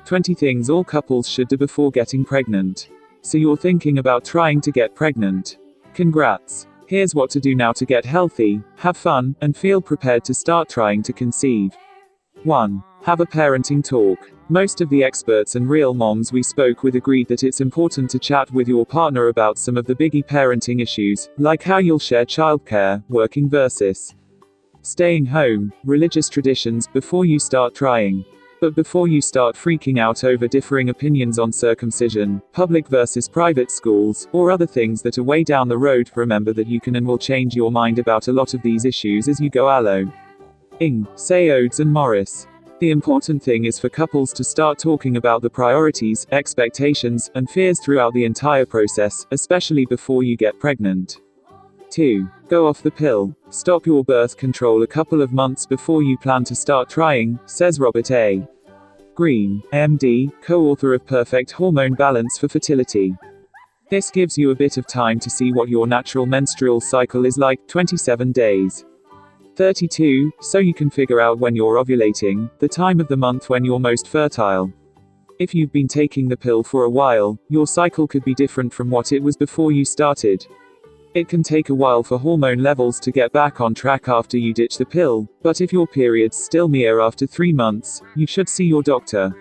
20 things all couples should do before getting pregnant. So you're thinking about trying to get pregnant? Congrats! Here's what to do now to get healthy, have fun, and feel prepared to start trying to conceive. 1. Have a parenting talk. Most of the experts and real moms we spoke with agreed that it's important to chat with your partner about some of the biggie parenting issues, like how you'll share childcare, working versus staying home, religious traditions, before you start trying. But before you start freaking out over differing opinions on circumcision, public versus private schools, or other things that are way down the road, remember that you can and will change your mind about a lot of these issues as you go along. Say Odes and Morris. The important thing is for couples to start talking about the priorities, expectations, and fears throughout the entire process, especially before you get pregnant. 2. Go off the pill. Stop your birth control a couple of months before you plan to start trying, says Robert A. Greene, MD, co-author of Perfect Hormone Balance for Fertility. This gives you a bit of time to see what your natural menstrual cycle is like, 27 days. 32, so you can figure out when you're ovulating, the time of the month when you're most fertile. If you've been taking the pill for a while, your cycle could be different from what it was before you started. It can take a while for hormone levels to get back on track after you ditch the pill, but if your periods still near after 3 months, you should see your doctor.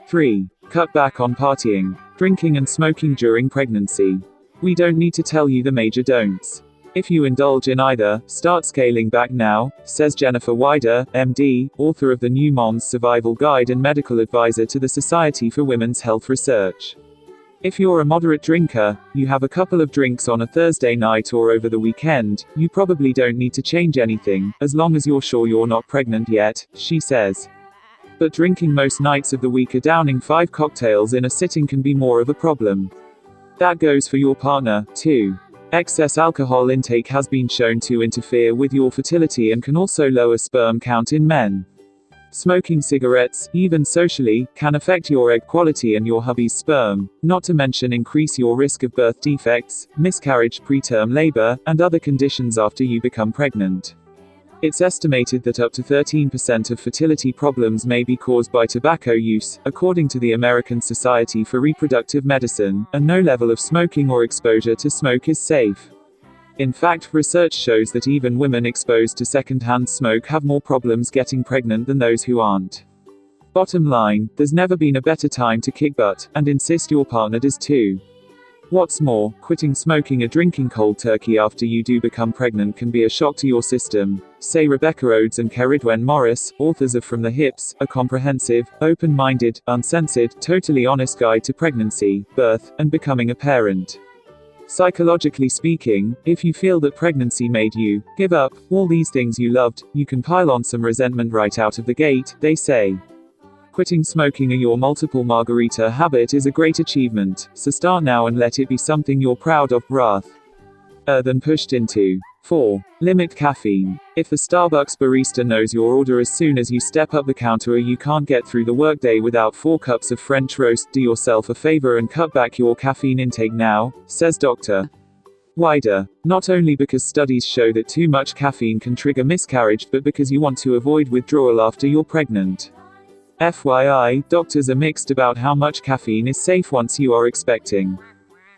3. Cut back on partying, drinking and smoking during pregnancy. We don't need to tell you the major don'ts. If you indulge in either, start scaling back now, says Jennifer Wider, MD, author of the New Mom's Survival Guide and medical advisor to the Society for Women's Health Research. If you're a moderate drinker, you have a couple of drinks on a Thursday night or over the weekend, you probably don't need to change anything, as long as you're sure you're not pregnant yet, she says. But drinking most nights of the week or downing 5 cocktails in a sitting can be more of a problem. That goes for your partner, too. Excess alcohol intake has been shown to interfere with your fertility and can also lower sperm count in men. Smoking cigarettes, even socially, can affect your egg quality and your hubby's sperm, not to mention increase your risk of birth defects, miscarriage, preterm labor, and other conditions after you become pregnant. It's estimated that up to 13% of fertility problems may be caused by tobacco use, according to the American Society for Reproductive Medicine, and no level of smoking or exposure to smoke is safe. In fact, research shows that even women exposed to secondhand smoke have more problems getting pregnant than those who aren't. Bottom line, there's never been a better time to kick butt, and insist your partner does too. What's more, quitting smoking or drinking cold turkey after you do become pregnant can be a shock to your system, say Rebecca Odes and Ceridwen Morris, authors of From the Hips, a comprehensive, open-minded, uncensored, totally honest guide to pregnancy, birth, and becoming a parent. Psychologically speaking, if you feel that pregnancy made you give up all these things you loved, you can pile on some resentment right out of the gate, they say. Quitting smoking or your multiple margarita habit is a great achievement, so start now and let it be something you're proud of, rather than pushed into. 4. Limit caffeine. If the Starbucks barista knows your order as soon as you step up the counter or you can't get through the workday without 4 cups of French roast, do yourself a favor and cut back your caffeine intake now, says Dr. Wider. Not only because studies show that too much caffeine can trigger miscarriage, but because you want to avoid withdrawal after you're pregnant. FYI, doctors are mixed about how much caffeine is safe once you are expecting.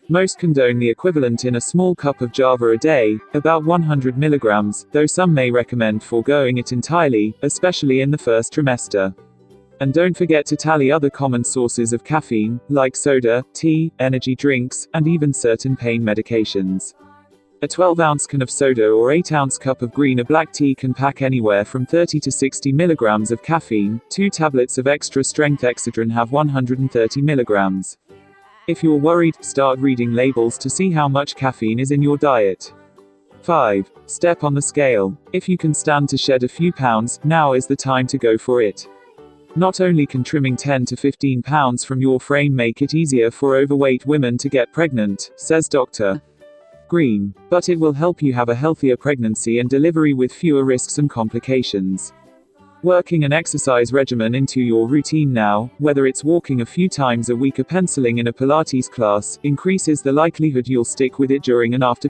Most condone the equivalent in a small cup of Java a day, about 100 milligrams, though some may recommend foregoing it entirely, especially in the first trimester. And don't forget to tally other common sources of caffeine, like soda, tea, energy drinks, and even certain pain medications. A 12-ounce can of soda or 8-ounce cup of green or black tea can pack anywhere from 30 to 60 milligrams of caffeine. 2 tablets of extra-strength Excedrin have 130 milligrams. If you're worried, start reading labels to see how much caffeine is in your diet. 5. Step on the scale. If you can stand to shed a few pounds, now is the time to go for it. Not only can trimming 10 to 15 pounds from your frame make it easier for overweight women to get pregnant, says Dr. Greene, but it will help you have a healthier pregnancy and delivery with fewer risks and complications. Working an exercise regimen into your routine now, whether it's walking a few times a week or penciling in a Pilates class, increases the likelihood you'll stick with it during and after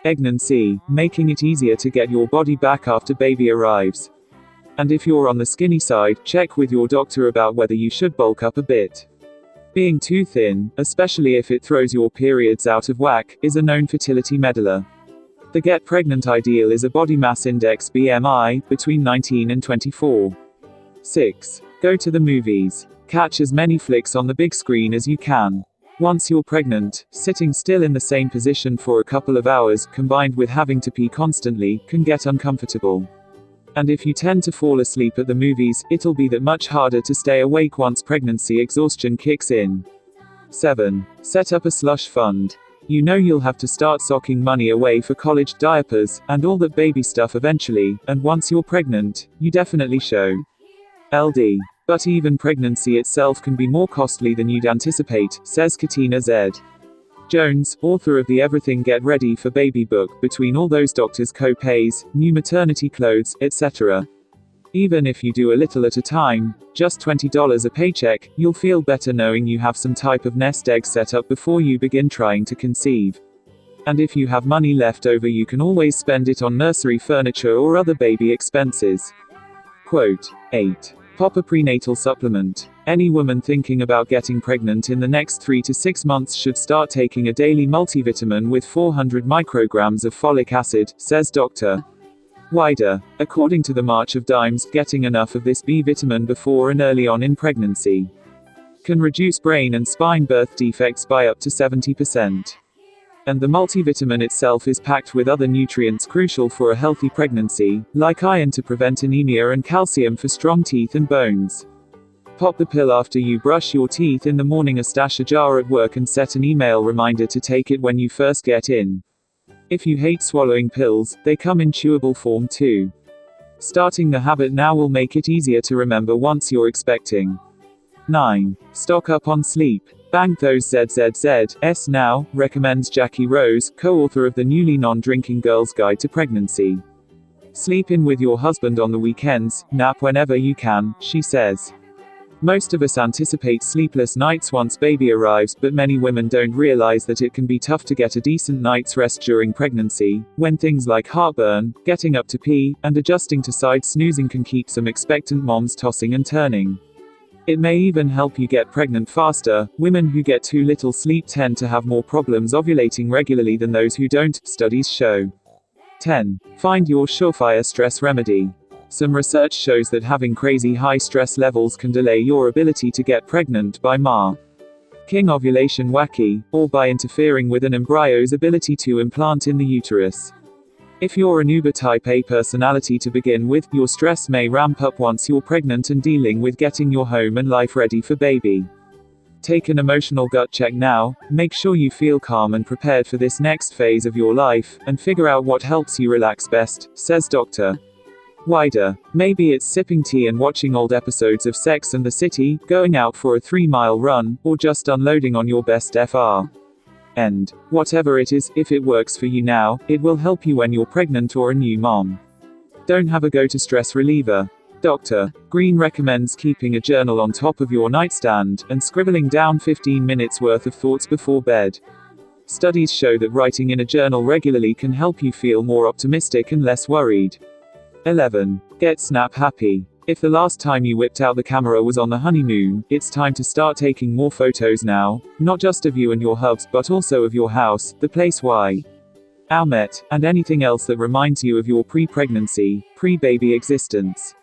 pregnancy, making it easier to get your body back after baby arrives. And if you're on the skinny side, check with your doctor about whether you should bulk up a bit. Being too thin, especially if it throws your periods out of whack, is a known fertility meddler. The get pregnant ideal is a body mass index BMI between 19 and 24. 6. Go to the movies. Catch as many flicks on the big screen as you can. Once you're pregnant, sitting still in the same position for a couple of hours, combined with having to pee constantly, can get uncomfortable. And if you tend to fall asleep at the movies, it'll be that much harder to stay awake once pregnancy exhaustion kicks in. 7. Set up a slush fund. You know you'll have to start socking money away for college diapers, and all that baby stuff eventually, and once you're pregnant, you definitely show. LD. But even pregnancy itself can be more costly than you'd anticipate, says Katina Z. Jones, author of the Everything Get Ready for Baby book, between all those doctors' co-pays, new maternity clothes, etc. Even if you do a little at a time, just $20 a paycheck, you'll feel better knowing you have some type of nest egg set up before you begin trying to conceive. And if you have money left over, you can always spend it on nursery furniture or other baby expenses. Quote. 8. Pop a prenatal supplement. Any woman thinking about getting pregnant in the next 3 to 6 months should start taking a daily multivitamin with 400 micrograms of folic acid, says Dr. Wider. According to the March of Dimes, getting enough of this B vitamin before and early on in pregnancy can reduce brain and spine birth defects by up to 70%. And the multivitamin itself is packed with other nutrients crucial for a healthy pregnancy, like iron to prevent anemia and calcium for strong teeth and bones. Pop the pill after you brush your teeth in the morning, or stash a jar at work and set an email reminder to take it when you first get in. If you hate swallowing pills, they come in chewable form too. Starting the habit now will make it easier to remember once you're expecting. 9. Stock up on sleep. Bang those ZZZs now, recommends Jackie Rose, co-author of the newly Non-Drinking Girl's Guide to Pregnancy. Sleep in with your husband on the weekends, nap whenever you can, she says. Most of us anticipate sleepless nights once baby arrives, but many women don't realize that it can be tough to get a decent night's rest during pregnancy, when things like heartburn, getting up to pee, and adjusting to side snoozing can keep some expectant moms tossing and turning. It may even help you get pregnant faster. Women who get too little sleep tend to have more problems ovulating regularly than those who don't, studies show. 10. Find your surefire stress remedy. Some research shows that having crazy high stress levels can delay your ability to get pregnant by making ovulation wacky, or by interfering with an embryo's ability to implant in the uterus. If you're an Uber type A personality to begin with, your stress may ramp up once you're pregnant and dealing with getting your home and life ready for baby. Take an emotional gut check now, make sure you feel calm and prepared for this next phase of your life, and figure out what helps you relax best, says Dr. Wider. Maybe it's sipping tea and watching old episodes of Sex and the City, going out for a 3-mile run, or just unloading on your best FR. End. Whatever it is, if it works for you now, it will help you when you're pregnant or a new mom. Don't have a go-to stress reliever. Dr. Green recommends keeping a journal on top of your nightstand, and scribbling down 15 minutes worth of thoughts before bed. Studies show that writing in a journal regularly can help you feel more optimistic and less worried. 11. Get snap happy. If the last time you whipped out the camera was on the honeymoon, it's time to start taking more photos now, not just of you and your hubs, but also of your house, the place why you met, and anything else that reminds you of your pre-pregnancy, pre-baby existence.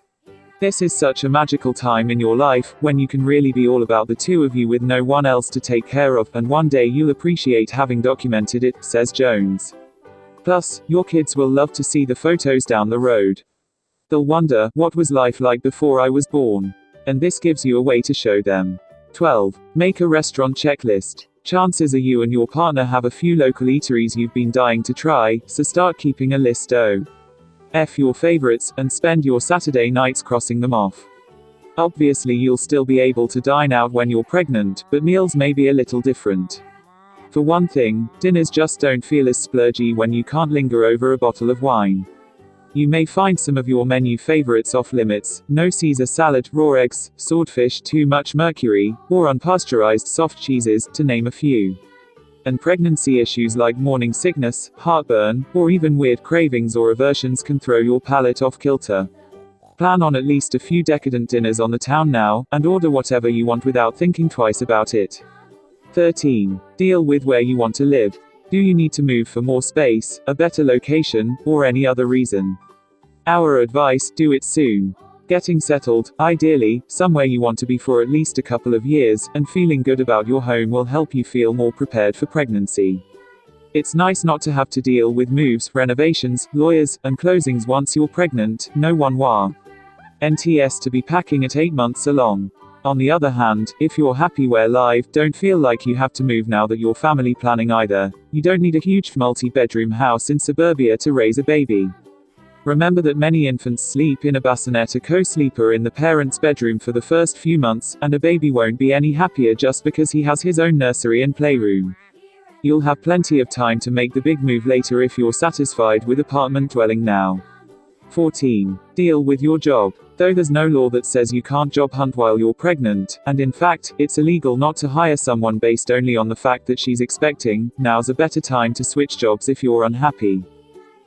This is such a magical time in your life, when you can really be all about the two of you with no one else to take care of, and one day you'll appreciate having documented it, says Jones. Plus, your kids will love to see the photos down the road. They'll wonder, what was life like before I was born? And this gives you a way to show them. 12. Make a restaurant checklist. Chances are you and your partner have a few local eateries you've been dying to try, so start keeping a list of your favorites, and spend your Saturday nights crossing them off. Obviously you'll still be able to dine out when you're pregnant, but meals may be a little different. For one thing, dinners just don't feel as splurgy when you can't linger over a bottle of wine. You may find some of your menu favorites off limits: no Caesar salad, raw eggs, swordfish, too much mercury, or unpasteurized soft cheeses, to name a few. And pregnancy issues like morning sickness, heartburn, or even weird cravings or aversions can throw your palate off kilter. Plan on at least a few decadent dinners on the town now, and order whatever you want without thinking twice about it. 13. Deal with where you want to live. Do you need to move for more space, a better location, or any other reason? Our advice: do it soon. Getting settled, ideally, somewhere you want to be for at least a couple of years, and feeling good about your home will help you feel more prepared for pregnancy. It's nice not to have to deal with moves, renovations, lawyers, and closings once you're pregnant. No one wah. NTS to be packing at 8 months along. On the other hand, if you're happy where live, don't feel like you have to move now that you're family planning either. You don't need a huge multi-bedroom house in suburbia to raise a baby. Remember that many infants sleep in a bassinet, a co-sleeper in the parent's bedroom for the first few months, and a baby won't be any happier just because he has his own nursery and playroom. You'll have plenty of time to make the big move later if you're satisfied with apartment dwelling now. 14. Deal with your job. Though there's no law that says you can't job hunt while you're pregnant, and in fact, it's illegal not to hire someone based only on the fact that she's expecting, now's a better time to switch jobs if you're unhappy.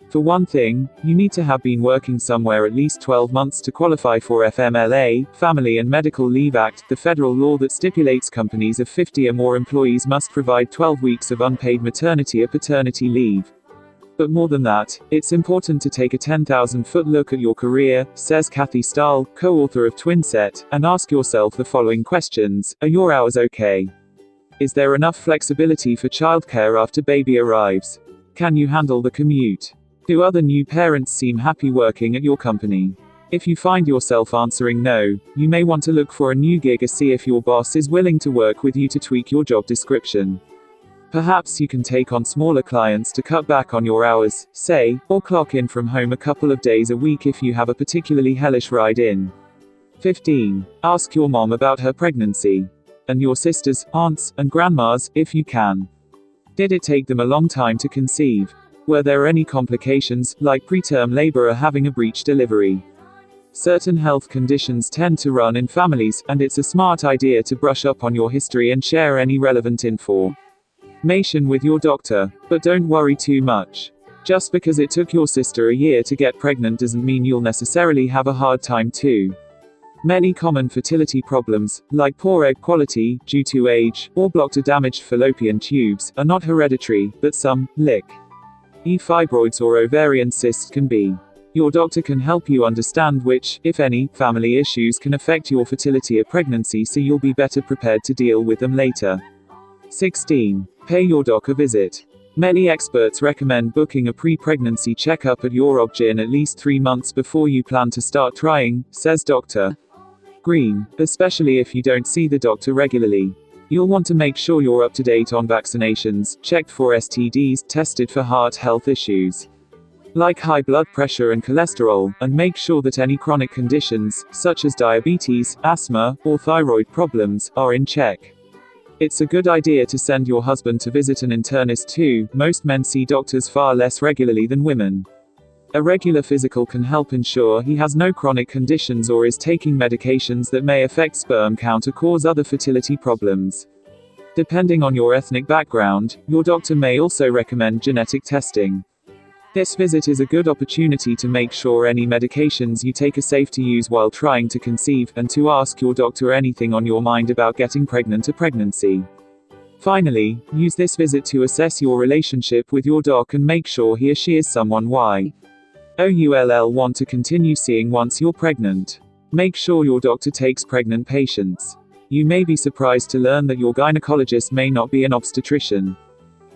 For one thing, you need to have been working somewhere at least 12 months to qualify for FMLA, Family and Medical Leave Act, the federal law that stipulates companies of 50 or more employees must provide 12 weeks of unpaid maternity or paternity leave. But more than that, it's important to take a 10,000-foot look at your career, says Kathy Stahl, co-author of Twinset, and ask yourself the following questions. Are your hours okay? Is there enough flexibility for childcare after baby arrives? Can you handle the commute? Do other new parents seem happy working at your company? If you find yourself answering no, you may want to look for a new gig or see if your boss is willing to work with you to tweak your job description. Perhaps you can take on smaller clients to cut back on your hours, say, or clock in from home a couple of days a week if you have a particularly hellish ride in. 15. Ask your mom about her pregnancy. And your sisters, aunts, and grandmas, if you can. Did it take them a long time to conceive? Were there any complications, like preterm labor or having a breech delivery? Certain health conditions tend to run in families, and it's a smart idea to brush up on your history and share any relevant information with your doctor. But don't worry too much. Just because it took your sister a year to get pregnant doesn't mean you'll necessarily have a hard time too. Many common fertility problems, like poor egg quality, due to age, or blocked or damaged fallopian tubes, are not hereditary, but some, like fibroids or ovarian cysts can be. Your doctor can help you understand which, if any, family issues can affect your fertility or pregnancy so you'll be better prepared to deal with them later. 16. Pay your doc a visit. Many experts recommend booking a pre-pregnancy checkup at your OB/GYN at least 3 months before you plan to start trying, says Dr. Green, especially if you don't see the doctor regularly. You'll want to make sure you're up to date on vaccinations, checked for STDs, tested for heart health issues like high blood pressure and cholesterol, and make sure that any chronic conditions, such as diabetes, asthma, or thyroid problems, are in check. It's a good idea to send your husband to visit an internist too. Most men see doctors far less regularly than women. A regular physical can help ensure he has no chronic conditions or is taking medications that may affect sperm count or cause other fertility problems. Depending on your ethnic background, your doctor may also recommend genetic testing. This visit is a good opportunity to make sure any medications you take are safe to use while trying to conceive, and to ask your doctor anything on your mind about getting pregnant or pregnancy. Finally, use this visit to assess your relationship with your doc and make sure he or she is someone you'll want to continue seeing once you're pregnant. Make sure your doctor takes pregnant patients. You may be surprised to learn that your gynecologist may not be an obstetrician.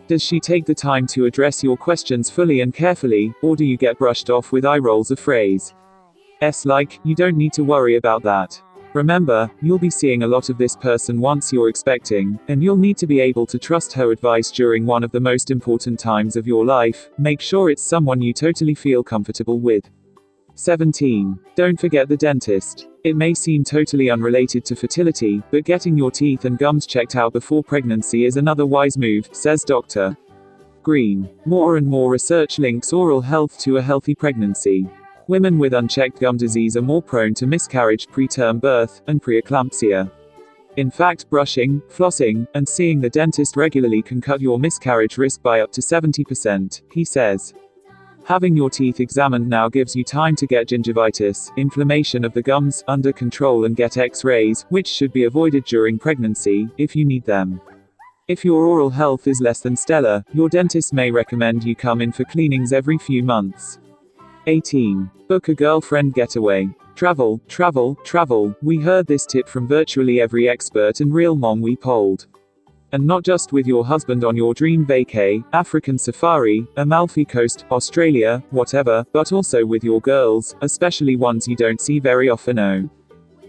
Does she take the time to address your questions fully and carefully, or do you get brushed off with eye rolls of phrase? Like, you don't need to worry about that. Remember, you'll be seeing a lot of this person once you're expecting, and you'll need to be able to trust her advice during one of the most important times of your life. Make sure it's someone you totally feel comfortable with. 17. Don't forget the dentist. It may seem totally unrelated to fertility, but getting your teeth and gums checked out before pregnancy is another wise move, says Dr. Green. More and more research links oral health to a healthy pregnancy. Women with unchecked gum disease are more prone to miscarriage, preterm birth, and preeclampsia. In fact, brushing, flossing, and seeing the dentist regularly can cut your miscarriage risk by up to 70%, he says. Having your teeth examined now gives you time to get gingivitis, inflammation of the gums, under control and get x-rays, which should be avoided during pregnancy, if you need them. If your oral health is less than stellar, your dentist may recommend you come in for cleanings every few months. 18. Book a girlfriend getaway. Travel, travel, travel. We heard this tip from virtually every expert and real mom we polled. And not just with your husband on your dream vacay, African safari, Amalfi Coast, Australia, whatever, but also with your girls, especially ones you don't see very often.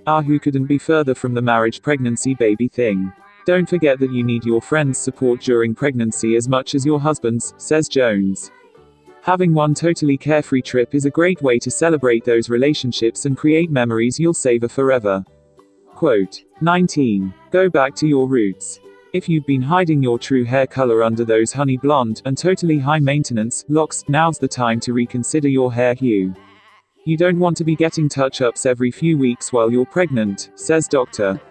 Who couldn't be further from the marriage pregnancy baby thing. Don't forget that you need your friends' support during pregnancy as much as your husband's, says Jones. Having one totally carefree trip is a great way to celebrate those relationships and create memories you'll savor forever. Quote. 19. Go back to your roots. If you've been hiding your true hair color under those honey blonde, and totally high maintenance, locks, now's the time to reconsider your hair hue. You don't want to be getting touch-ups every few weeks while you're pregnant, says Dr.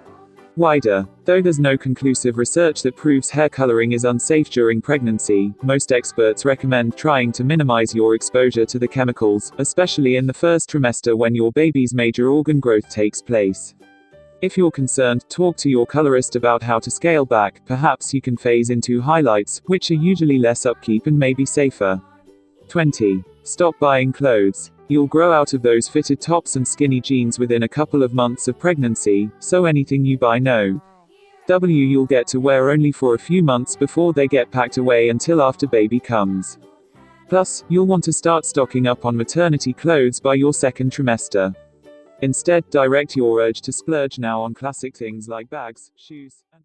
Wider. Though there's no conclusive research that proves hair coloring is unsafe during pregnancy, most experts recommend trying to minimize your exposure to the chemicals, especially in the first trimester when your baby's major organ growth takes place. If you're concerned, talk to your colorist about how to scale back. Perhaps you can phase into highlights, which are usually less upkeep and may be safer. 20. Stop buying clothes. You'll grow out of those fitted tops and skinny jeans within a couple of months of pregnancy, so anything you buy you'll get to wear only for a few months before they get packed away until after baby comes. Plus, you'll want to start stocking up on maternity clothes by your second trimester. Instead, direct your urge to splurge now on classic things like bags, shoes, and